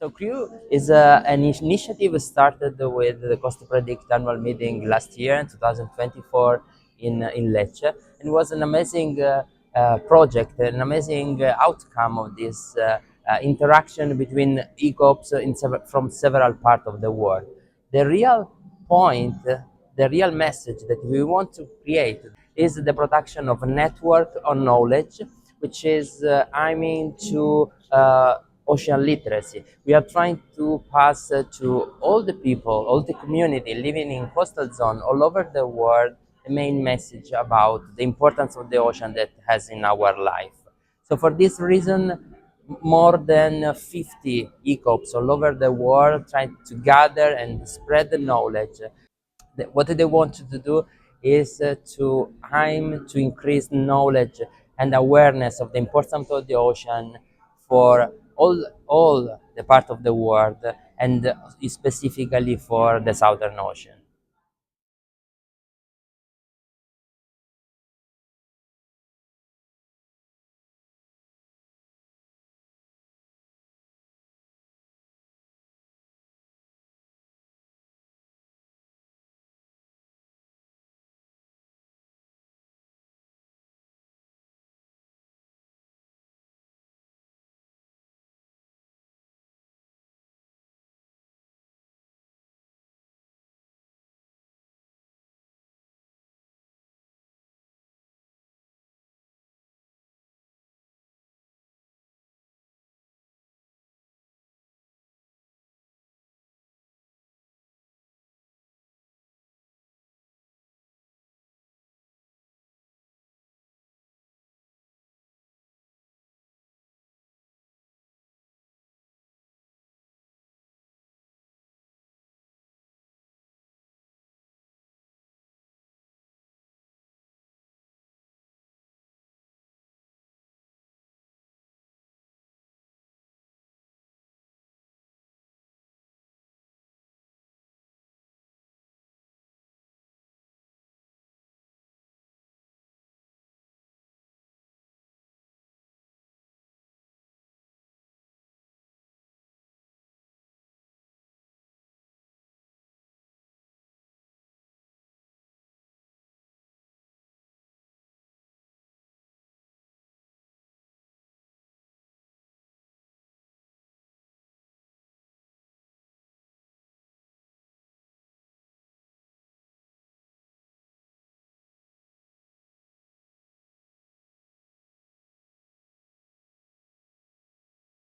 So CREW is an initiative started with the Cost Predict annual meeting last year in 2024 in Lecce, and was an amazing project, an amazing outcome of this interaction between ECOPs from several parts of the world. The real point, the real message that we want to create is the production of a network of knowledge, which is aiming to ocean literacy. We are trying to pass to all the people, all the community living in coastal zone all over the world, the main message about the importance of the ocean that has in our life. So for this reason, more than 50 ECOPs all over the world trying to gather and spread the knowledge. What they want to do is to aim to increase knowledge and awareness of the importance of the ocean for all the part of the world, and specifically for the Southern Ocean.